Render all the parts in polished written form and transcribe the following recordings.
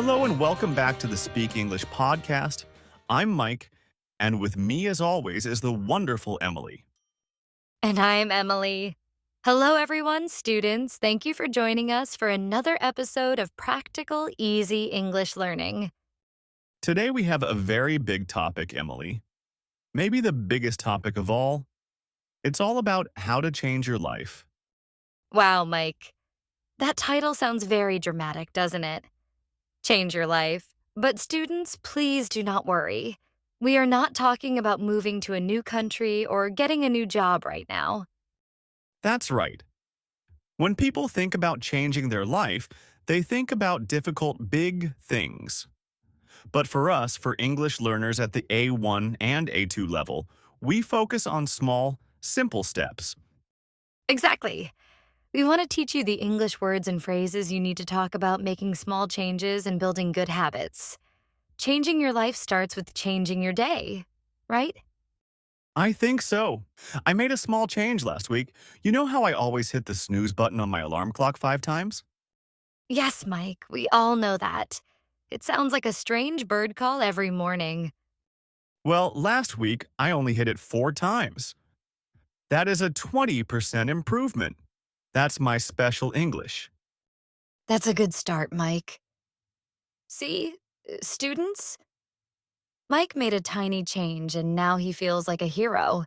Hello and welcome back to the Speak English podcast. I'm Mike, and with me, as always, is the wonderful Emily. And I'm Emily. Hello, everyone, students. Thank you for joining us for another episode of Practical Easy English Learning. Today we have a very big topic, Emily. Maybe the biggest topic of all. It's all about how to change your life. Wow, Mike. That title sounds very dramatic, doesn't it? Change your life. But students, please do not worry. We are not talking about moving to a new country or getting a new job right now. That's right. When people think about changing their life, they think about difficult big things. But for us, for English learners at the A1 and A2 level, we focus on small, simple steps. Exactly. We want to teach you the English words and phrases you need to talk about making small changes and building good habits. Changing your life starts with changing your day, right? I think so. I made a small change last week. You know how I always hit the snooze button on my alarm clock 5 times? Yes, Mike, we all know that. It sounds like a strange bird call every morning. Well, last week I only hit it 4 times. That is a 20% improvement. That's my special English. That's a good start, Mike. See, students? Mike made a tiny change and now he feels like a hero.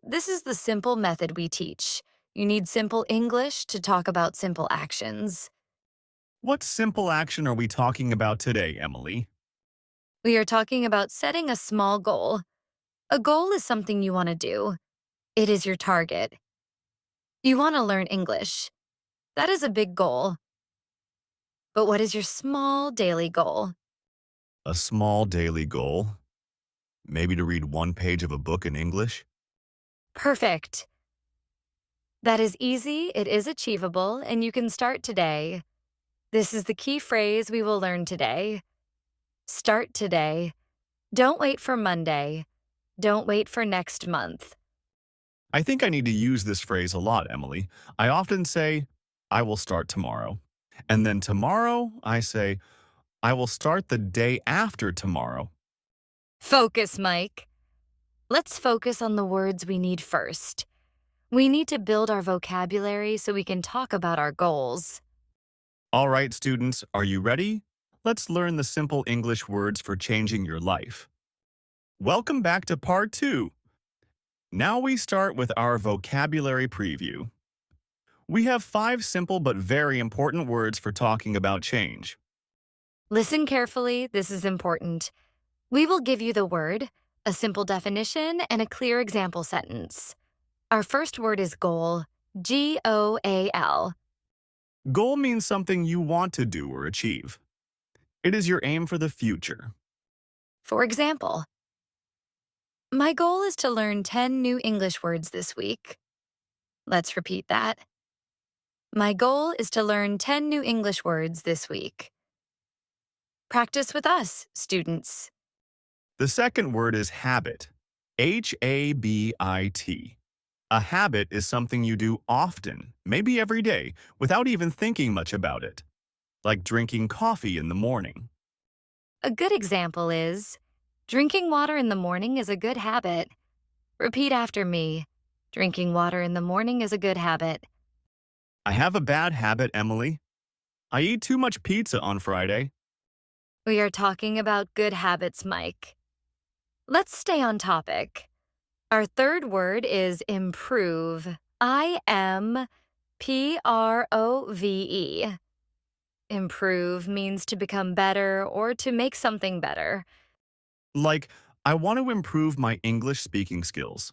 This is the simple method we teach. You need simple English to talk about simple actions. What simple action are we talking about today, Emily? We are talking about setting a small goal. A goal is something you want to do. It is your target. You want to learn English. That is a big goal. But what is your small daily goal? A small daily goal? Maybe to read 1 page of a book in English? Perfect. That is easy, it is achievable, and you can start today. This is the key phrase we will learn today. Start today. Don't wait for Monday. Don't wait for next month. I think I need to use this phrase a lot, Emily. I often say, I will start tomorrow. And then tomorrow, I say, I will start the day after tomorrow. Focus, Mike. Let's focus on the words we need first. We need to build our vocabulary so we can talk about our goals. All right, students, are you ready? Let's learn the simple English words for changing your life. Welcome back to part 2. Now we start with our vocabulary preview. We have 5 simple but very important words for talking about change. Listen carefully, this is important. We will give you the word, a simple definition, and a clear example sentence. Our first word is goal, G-O-A-L. Goal means something you want to do or achieve. It is your aim for the future. For example, my goal is to learn 10 new English words this week. Let's repeat that. My goal is to learn 10 new English words this week. Practice with us, students. The second word is habit. H-A-B-I-T. A habit is something you do often, maybe every day, without even thinking much about it, like drinking coffee in the morning. A good example is, drinking water in the morning is a good habit. Repeat after me. Drinking water in the morning is a good habit. I have a bad habit, Emily. I eat too much pizza on Friday. We are talking about good habits, Mike. Let's stay on topic. Our third word is improve. I-M-P-R-O-V-E. Improve means to become better or to make something better. Like, I want to improve my English speaking skills.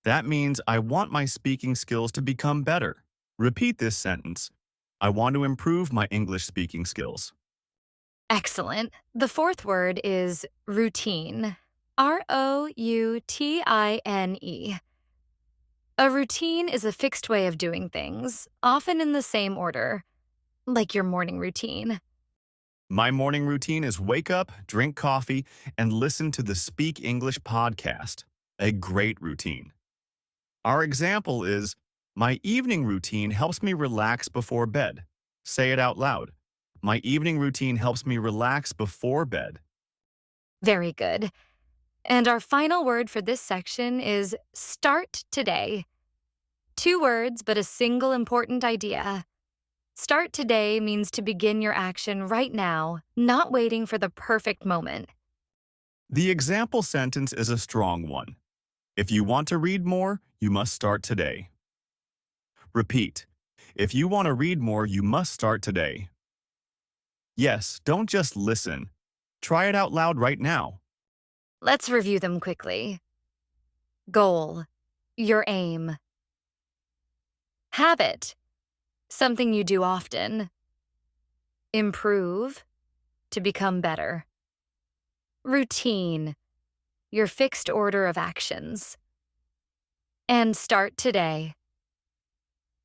That means I want my speaking skills to become better. Repeat this sentence. I want to improve my English speaking skills. Excellent. The fourth word is routine. R-O-U-T-I-N-E. A routine is a fixed way of doing things, often in the same order, like your morning routine. My morning routine is wake up, drink coffee, and listen to the Speak English podcast. A great routine. Our example is, my evening routine helps me relax before bed. Say it out loud. My evening routine helps me relax before bed. Very good. And our final word for this section is start today. Two words, but a single important idea. Start today means to begin your action right now, not waiting for the perfect moment. The example sentence is a strong one. If you want to read more, you must start today. Repeat. If you want to read more, you must start today. Yes, don't just listen. Try it out loud right now. Let's review them quickly. Goal, your aim. Habit, something you do often. Improve, to become better. Routine, your fixed order of actions. And start today.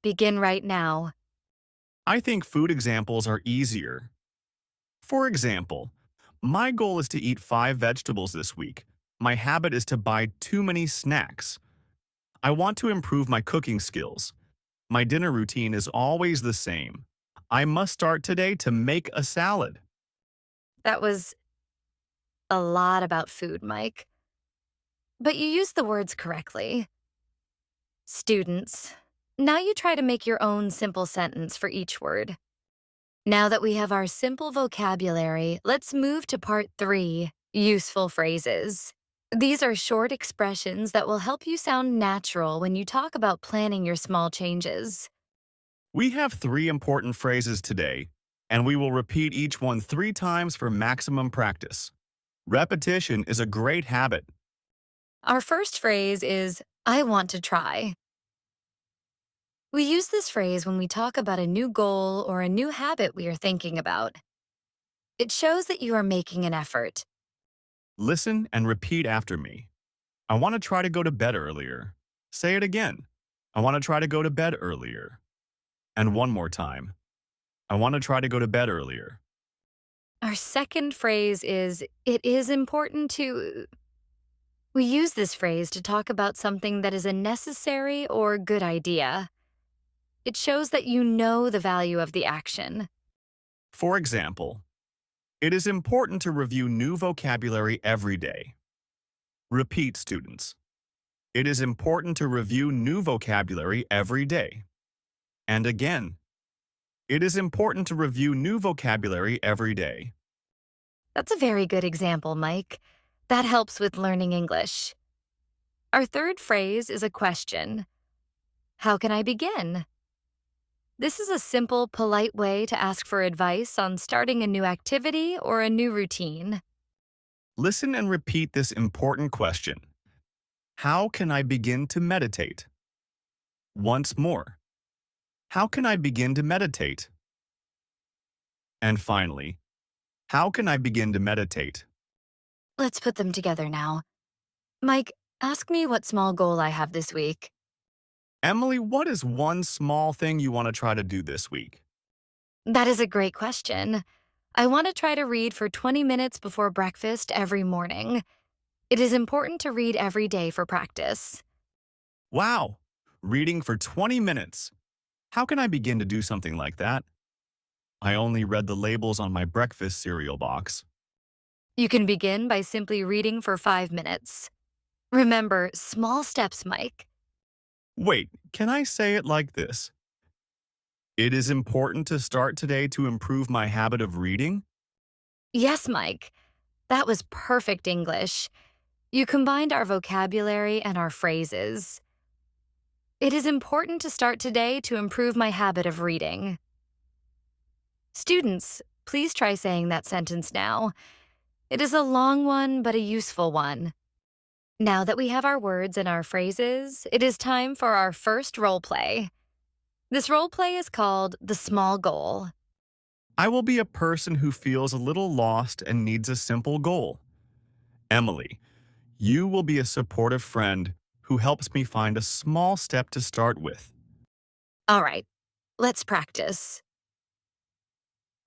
Begin right now. I think food examples are easier. For example, my goal is to eat 5 vegetables this week. My habit is to buy too many snacks. I want to improve my cooking skills. My dinner routine is always the same. I must start today to make a salad. That was a lot about food, Mike. But you used the words correctly. Students, now you try to make your own simple sentence for each word. Now that we have our simple vocabulary, let's move to part 3, useful phrases. These are short expressions that will help you sound natural when you talk about planning your small changes. We have 3 important phrases today, and we will repeat each one 3 times for maximum practice. Repetition is a great habit. Our first phrase is, I want to try. We use this phrase when we talk about a new goal or a new habit we are thinking about. It shows that you are making an effort. Listen and repeat after me. I want to try to go to bed earlier. Say it again. I want to try to go to bed earlier. And one more time. I want to try to go to bed earlier. Our second phrase is, it is important to. We use this phrase to talk about something that is a necessary or good idea. It shows that you know the value of the action. For example, it is important to review new vocabulary every day. Repeat, students. It is important to review new vocabulary every day. And again, it is important to review new vocabulary every day. That's a very good example, Mike. That helps with learning English. Our third phrase is a question. How can I begin? This is a simple, polite way to ask for advice on starting a new activity or a new routine. Listen and repeat this important question. How can I begin to meditate? Once more. How can I begin to meditate? And finally, how can I begin to meditate? Let's put them together now. Mike, ask me what small goal I have this week. Emily, what is one small thing you want to try to do this week? That is a great question. I want to try to read for 20 minutes before breakfast every morning. It is important to read every day for practice. Wow! Reading for 20 minutes. How can I begin to do something like that? I only read the labels on my breakfast cereal box. You can begin by simply reading for 5 minutes. Remember, small steps, Mike. Wait, can I say it like this? It is important to start today to improve my habit of reading? Yes, Mike. That was perfect English. You combined our vocabulary and our phrases. It is important to start today to improve my habit of reading. Students, please try saying that sentence now. It is a long one, but a useful one. Now that we have our words and our phrases, it is time for our first role play. This role play is called The Small Goal. I will be a person who feels a little lost and needs a simple goal. Emily, you will be a supportive friend who helps me find a small step to start with. All right, let's practice.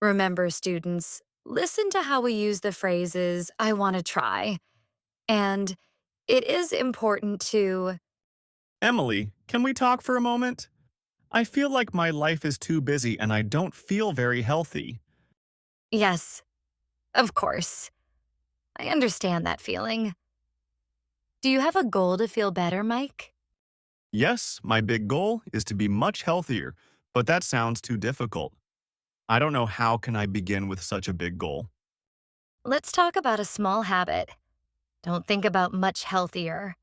Remember, students, listen to how we use the phrases, I want to try, and it is important to. Emily, can we talk for a moment? I feel like my life is too busy and I don't feel very healthy. Yes, of course. I understand that feeling. Do you have a goal to feel better, Mike? Yes, my big goal is to be much healthier, but that sounds too difficult. I don't know how can I begin with such a big goal. Let's talk about a small habit. Don't think about much healthier.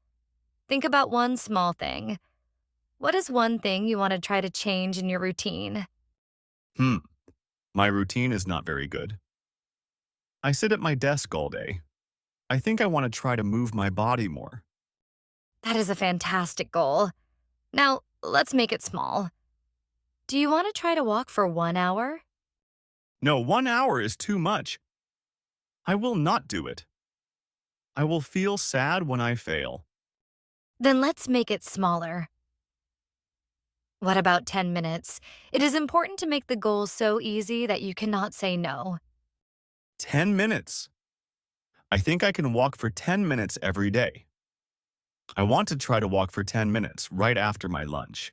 Think about one small thing. What is one thing you want to try to change in your routine? Hmm, my routine is not very good. I sit at my desk all day. I think I want to try to move my body more. That is a fantastic goal. Now, let's make it small. Do you want to try to walk for 1 hour? No, 1 hour is too much. I will not do it. I will feel sad when I fail. Then let's make it smaller. What about 10 minutes? It is important to make the goal so easy that you cannot say no. 10 minutes. I think I can walk for 10 minutes every day. I want to try to walk for 10 minutes right after my lunch.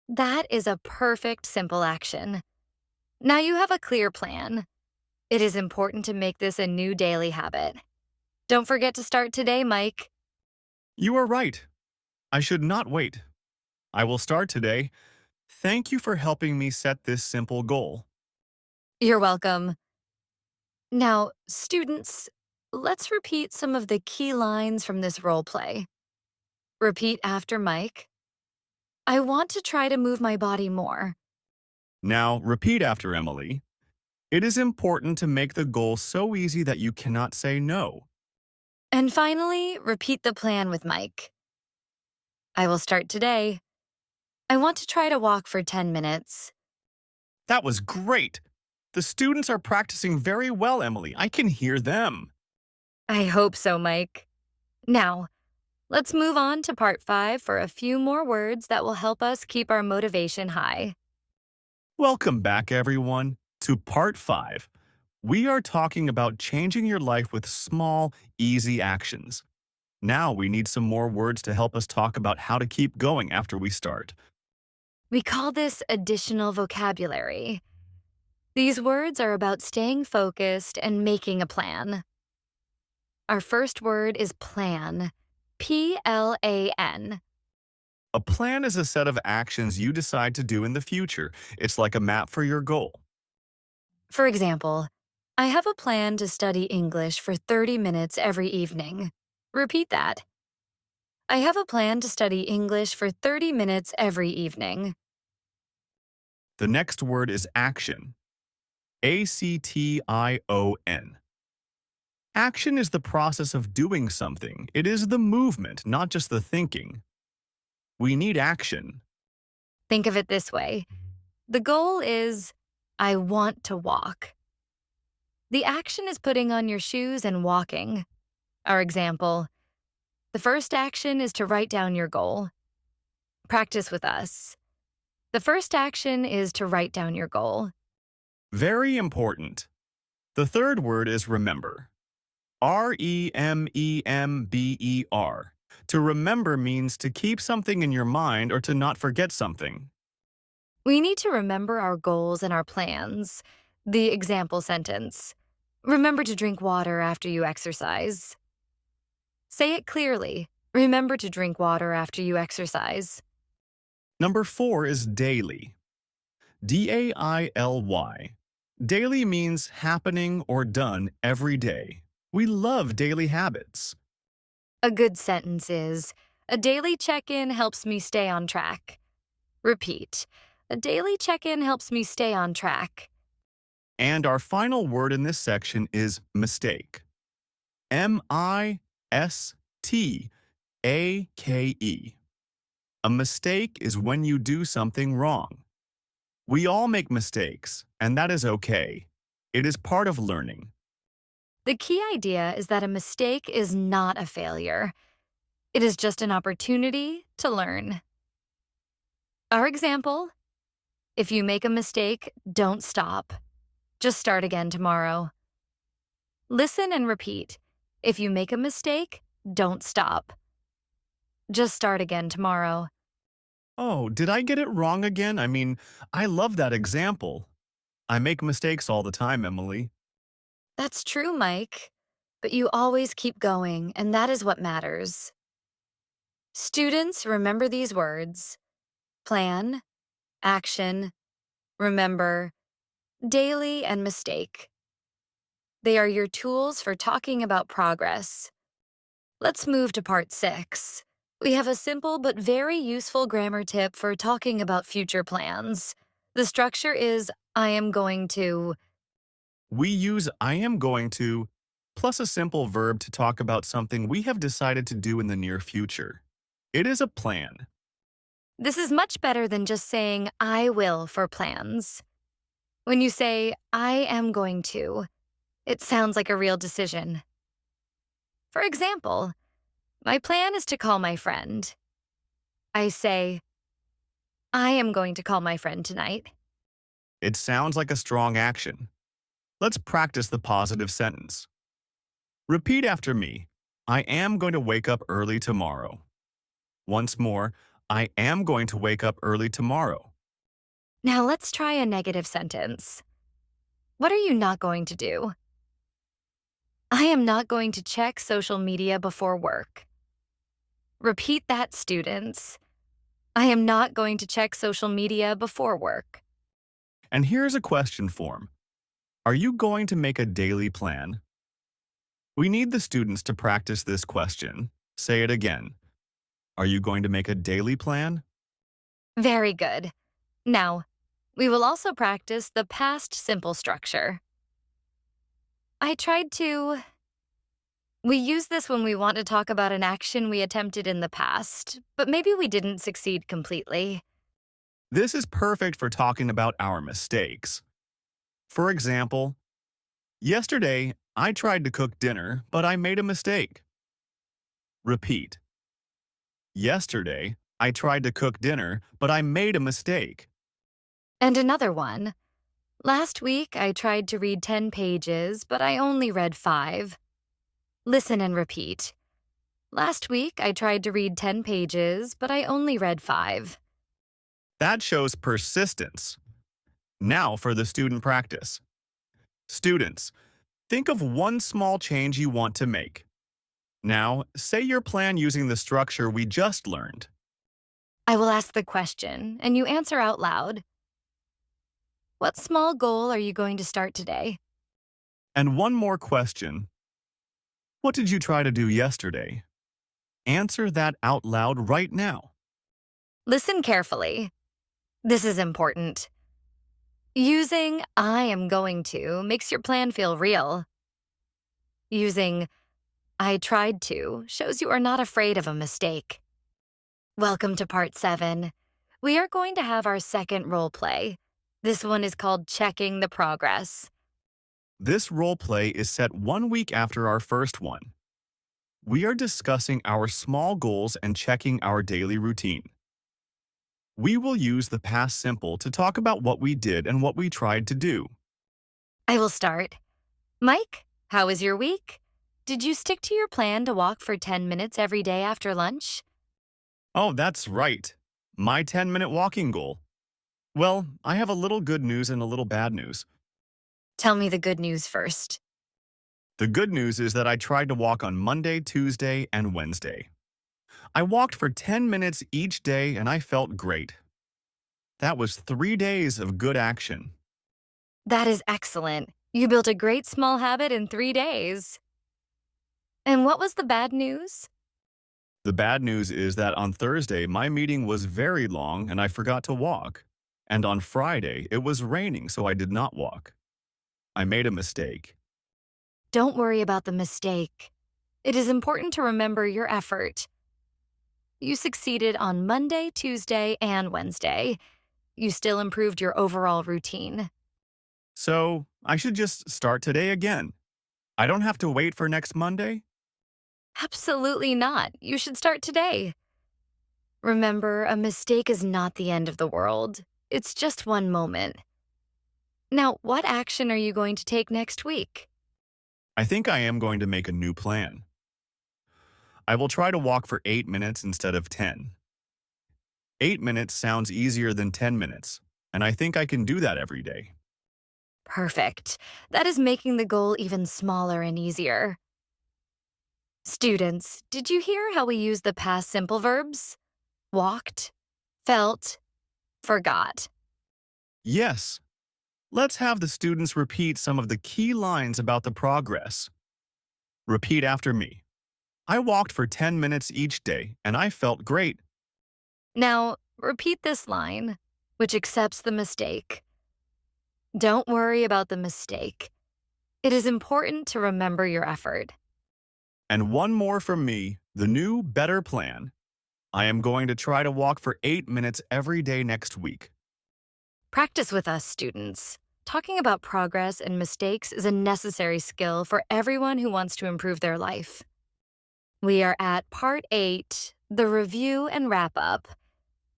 That is a perfect, simple action. Now you have a clear plan. It is important to make this a new daily habit. Don't forget to start today, Mike. You are right. I should not wait. I will start today. Thank you for helping me set this simple goal. You're welcome. Now, students, let's repeat some of the key lines from this role play. Repeat after Mike. I want to try to move my body more. Now, repeat after Emily. It is important to make the goal so easy that you cannot say no. And finally, repeat the plan with Mike. I will start today. I want to try to walk for 10 minutes. That was great. The students are practicing very well, Emily. I can hear them. I hope so, Mike. Now, let's move on to part 5 for a few more words that will help us keep our motivation high. Welcome back, everyone, to part 5. We are talking about changing your life with small, easy actions. Now we need some more words to help us talk about how to keep going after we start. We call this additional vocabulary. These words are about staying focused and making a plan. Our first word is plan. Plan. A plan is a set of actions you decide to do in the future. It's like a map for your goal. For example, I have a plan to study English for 30 minutes every evening. Repeat that. I have a plan to study English for 30 minutes every evening. The next word is action. Action. Action is the process of doing something. It is the movement, not just the thinking. We need action. Think of it this way. The goal is, I want to walk. The action is putting on your shoes and walking. Our example, the first action is to write down your goal. Practice with us. The first action is to write down your goal. Very important. The third word is remember. Remember. To remember means to keep something in your mind or to not forget something. We need to remember our goals and our plans. The example sentence. Remember to drink water after you exercise. Say it clearly. Remember to drink water after you exercise. Number 4 is daily. Daily. Daily means happening or done every day. We love daily habits. A good sentence is, a daily check-in helps me stay on track. Repeat. A daily check-in helps me stay on track. And our final word in this section is mistake. Mistake. A mistake is when you do something wrong. We all make mistakes, and that is okay. It is part of learning. The key idea is that a mistake is not a failure. It is just an opportunity to learn. Our example, if you make a mistake, don't stop. Just start again tomorrow. Listen and repeat. If you make a mistake, don't stop. Just start again tomorrow. Oh, did I get it wrong again? I love that example. I make mistakes all the time, Emily. That's true, Mike. But you always keep going, and that is what matters. Students, remember these words: plan, action, remember, daily, and mistake. They are your tools for talking about progress. Let's move to part 6. We have a simple but very useful grammar tip for talking about future plans. The structure is I am going to. We use I am going to plus a simple verb to talk about something we have decided to do in the near future. It is a plan. This is much better than just saying I will for plans. When you say I am going to, it sounds like a real decision. For example, my plan is to call my friend. I say, I am going to call my friend tonight. It sounds like a strong action. Let's practice the positive sentence. Repeat after me. I am going to wake up early tomorrow. Once more, I am going to wake up early tomorrow. Now let's try a negative sentence. What are you not going to do? I am not going to check social media before work. Repeat that, students. I am not going to check social media before work. And here's a question form. Are you going to make a daily plan? We need the students to practice this question. Say it again. Are you going to make a daily plan? Very good. Now, we will also practice the past simple structure. I tried to. We use this when we want to talk about an action we attempted in the past, but maybe we didn't succeed completely. This is perfect for talking about our mistakes. For example, yesterday I tried to cook dinner, but I made a mistake. Repeat. Yesterday I tried to cook dinner, but I made a mistake. And another one. Last week, I tried to read 10 pages, but I only read 5. Listen and repeat. Last week, I tried to read 10 pages, but I only read 5. That shows persistence. Now for the student practice. Students, think of one small change you want to make. Now, say your plan using the structure we just learned. I will ask the question, and you answer out loud. What small goal are you going to start today? And one more question. What did you try to do yesterday? Answer that out loud right now. Listen carefully. This is important. Using I am going to makes your plan feel real. Using I tried to shows you are not afraid of a mistake. Welcome to part 7. We are going to have our second role play. This one is called Checking the Progress. This role play is set 1 week after our first one. We are discussing our small goals and checking our daily routine. We will use the past simple to talk about what we did and what we tried to do. I will start. Mike, how was your week? Did you stick to your plan to walk for 10 minutes every day after lunch? Oh, that's right. My 10-minute walking goal. Well, I have a little good news and a little bad news. Tell me the good news first. The good news is that I tried to walk on Monday, Tuesday, and Wednesday. I walked for 10 minutes each day and I felt great. That was 3 days of good action. That is excellent. You built a great small habit in 3 days. And what was the bad news? The bad news is that on Thursday, my meeting was very long and I forgot to walk. And on Friday, it was raining, so I did not walk. I made a mistake. Don't worry about the mistake. It is important to remember your effort. You succeeded on Monday, Tuesday, and Wednesday. You still improved your overall routine. So, I should just start today again. I don't have to wait for next Monday? Absolutely not. You should start today. Remember, a mistake is not the end of the world. It's just one moment. Now, what action are you going to take next week? I think I am going to make a new plan. I will try to walk for 8 minutes instead of 10. 8 minutes sounds easier than 10 minutes, and I think I can do that every day. Perfect. That is making the goal even smaller and easier. Students, did you hear how we use the past simple verbs? Walked, felt, forgot. Yes. Let's have the students repeat some of the key lines about the progress. Repeat after me. I walked for 10 minutes each day and I felt great. Now, repeat this line, which accepts the mistake. Don't worry about the mistake. It is important to remember your effort. And one more from me, the new, better plan. I am going to try to walk for 8 minutes every day next week. Practice with us, students. Talking about progress and mistakes is a necessary skill for everyone who wants to improve their life. We are at Part 8, the review and wrap-up.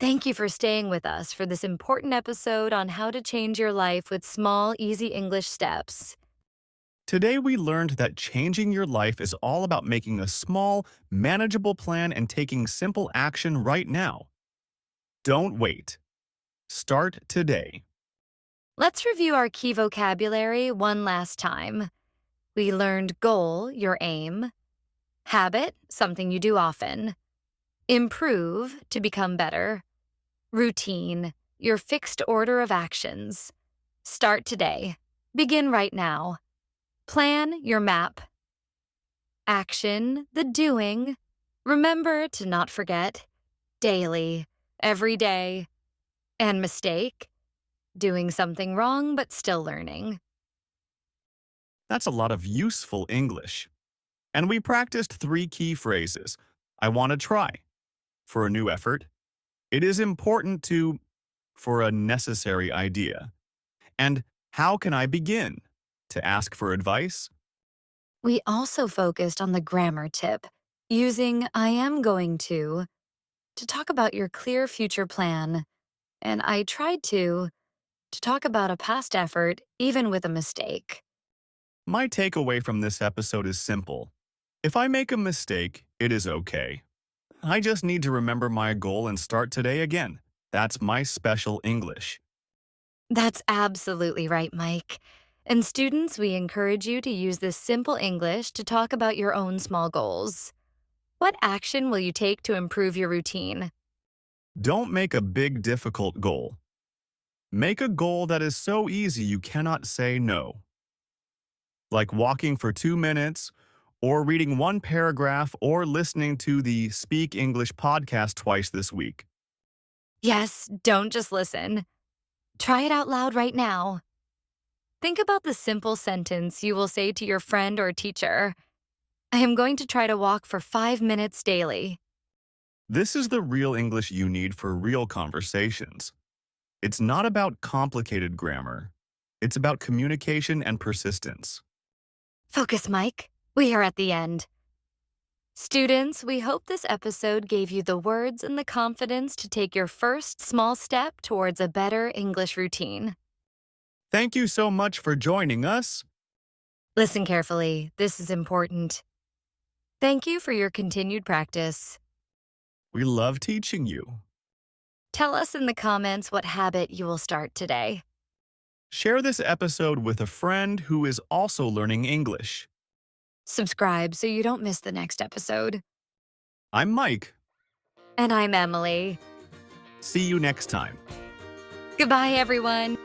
Thank you for staying with us for this important episode on how to change your life with small, easy English steps. Today we learned that changing your life is all about making a small, manageable plan and taking simple action right now. Don't wait. Start today. Let's review our key vocabulary one last time. We learned goal, your aim. Habit, something you do often. Improve, to become better. Routine, your fixed order of actions. Start today. Begin right now. Plan, your map. Action, the doing. Remember to not forget. Daily, every day. And mistake, doing something wrong but still learning. That's a lot of useful English. And we practiced 3 key phrases. I want to try. For a new effort. It is important to. For a necessary idea. And how can I begin? To ask for advice. We also focused on the grammar tip, using I am going to talk about your clear future plan. And I tried to talk about a past effort, even with a mistake. My takeaway from this episode is simple. If I make a mistake, it is okay. I just need to remember my goal and start today again. That's my special English. That's absolutely right, Mike. And students, we encourage you to use this simple English to talk about your own small goals. What action will you take to improve your routine? Don't make a big, difficult goal. Make a goal that is so easy you cannot say no. Like walking for 2 minutes, or reading 1 paragraph, or listening to the Speak English podcast twice this week. Yes, don't just listen. Try it out loud right now. Think about the simple sentence you will say to your friend or teacher. I am going to try to walk for 5 minutes daily. This is the real English you need for real conversations. It's not about complicated grammar. It's about communication and persistence. Focus, Mike. We are at the end. Students, we hope this episode gave you the words and the confidence to take your first small step towards a better English routine. Thank you so much for joining us. Listen carefully. This is important. Thank you for your continued practice. We love teaching you. Tell us in the comments what habit you will start today. Share this episode with a friend who is also learning English. Subscribe so you don't miss the next episode. I'm Mike. And I'm Emily. See you next time. Goodbye, everyone.